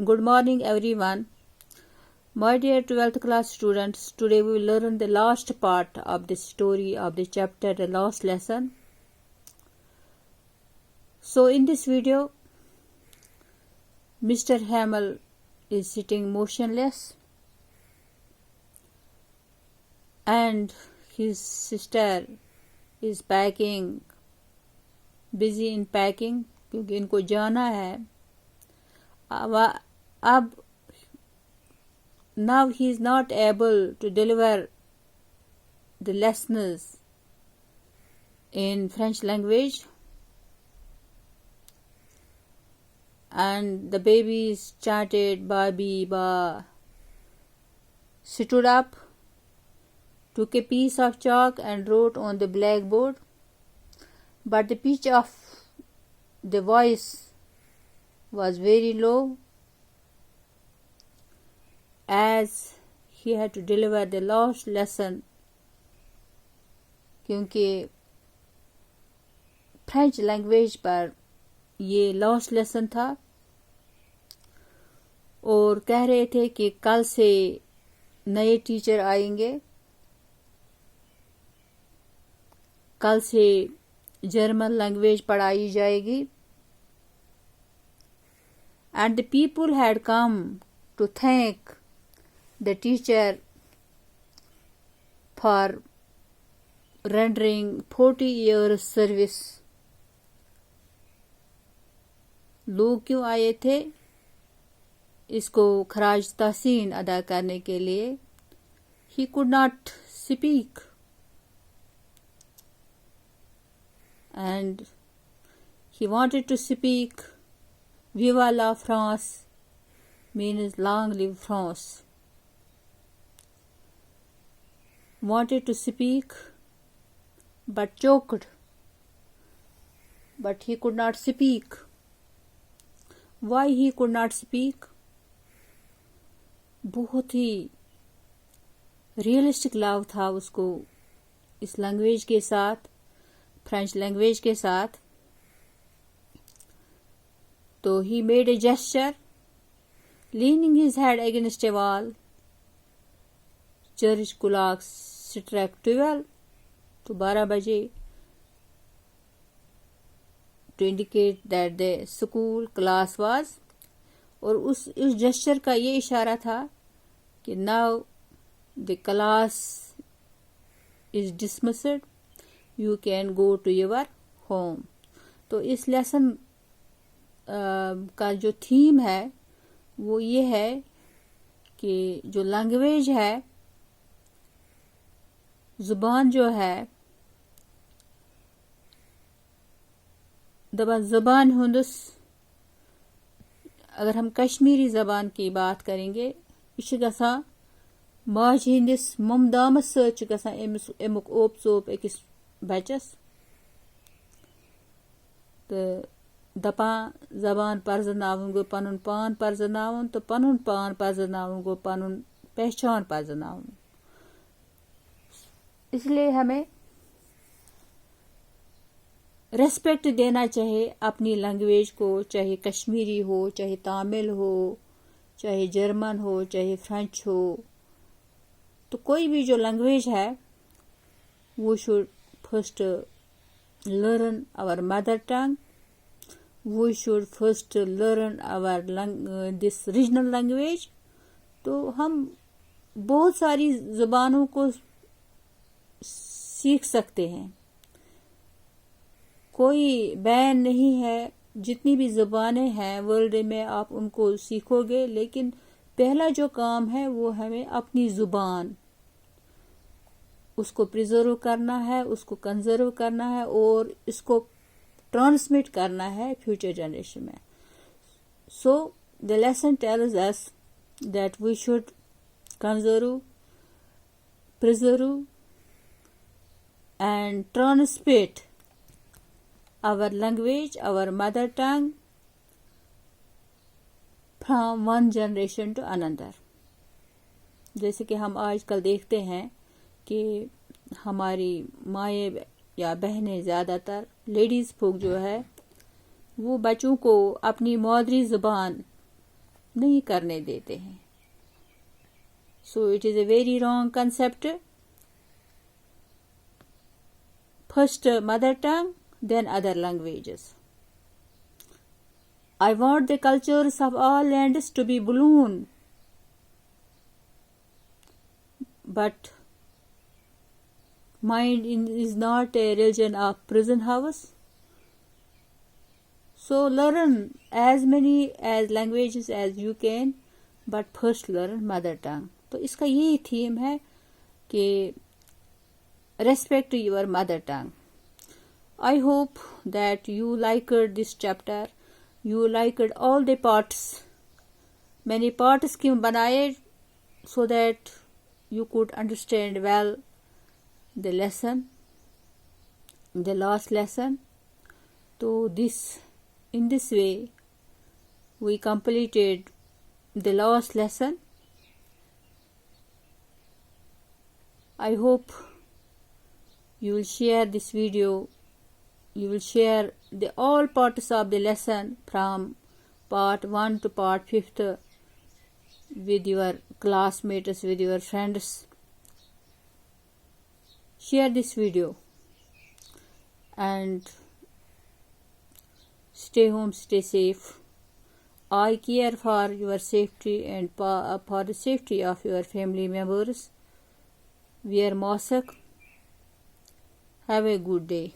Good morning, everyone. My dear 12th class students, today we will learn the last part of the story of the chapter, the last lesson. So, in this video, Mr. Hamel is sitting motionless, and his sister is packing, busy in packing, क्योंकि इनको जाना है. अब now he is not able to deliver the lessons in French language, and the babies chanted Babi Ba, stood up, took a piece of chalk and wrote on the blackboard, but the pitch of the voice was very low as he had to deliver the last lesson, क्योंकि French language पर ये last lesson था और कह रहे थे कि कल से नए टीचर आएंगे, कल से जर्मन लैंग्वेज पढ़ाई जाएगी. And the people had come to thank the teacher for rendering 40 years service. लोग क्यों आए थे? इसको खराज तहसीन अदा करने के लिए. He could not speak, and he wanted to speak Viva la France, means long live France. Wanted to speak but choked, but he could not speak. Why he could not speak? बहुत ही realistic love था उसको इस language के साथ, French language के साथ. तो he made a gesture, leaning his head against a wall. Church clock struck 12, तो 12 बजे, to indicate that the school class was. और उस gesture का ये इशारा था कि now the class is dismissed, you can go to your home. तो इस लेसन का जो थीम है वो ये है कि जो लैंग्वेज है, जुबान जो है, दबा जुबान हुंदस. अगर हम कश्मीरी जबान की बात करेंगे, यह गसान माज हिंदिस ममदामस सत अमुक ओप चोप अकिस बचस. तो दपान जबान परजनावन गो पनुन पान परजनावन, तो पनुन पान परजनावन गो पनुन पहचान परजनावन. इसलिए हमें रेस्पेक्ट देना चाहिए अपनी लैंग्वेज को, चाहे कश्मीरी हो, चाहे तमिल हो, चाहे जर्मन हो, चाहे फ्रेंच हो. तो कोई भी जो लैंग्वेज है वो should first learn our mother tongue. We should first learn our this regional language. तो हम बहुत सारी ज़ुबानों को सीख सकते हैं, कोई बैन नहीं है. जितनी भी ज़ुबानें हैं वर्ल्ड में आप उनको सीखोगे, लेकिन पहला जो काम है वो हमें अपनी ज़ुबान उसको प्रिजर्व करना है, उसको कंजर्व करना है और इसको ट्रांसमिट करना है फ्यूचर जनरेशन में. So the lesson tells us that we should conserve, preserve and transmit our language, our mother tongue from one generation to another. जैसे कि हम आजकल देखते हैं कि हमारी माएँ या बहनें, ज़्यादातर लेडीज़ folk जो है, वो बच्चों को अपनी मादरी ज़ुबान नहीं करने देते हैं. So it is a very wrong concept. First mother tongue, then other languages. I want the cultures of all lands to be blown, but mind is not a religion of prison house. So learn as many as languages as you can, but first learn mother tongue. तो इसका यही theme है कि respect your mother tongue. I hope that you liked this chapter. You liked all the parts. मैंने parts क्यों बनाए so that you could understand well the lesson, the last lesson. So in this way we completed the last lesson. I hope you will share this video. You will share the all parts of the lesson from part 1 to part 5th with your classmates, with your friends. Share this video and stay home, stay safe. I care for your safety and for the safety of your family members. Wear mask. Have a good day.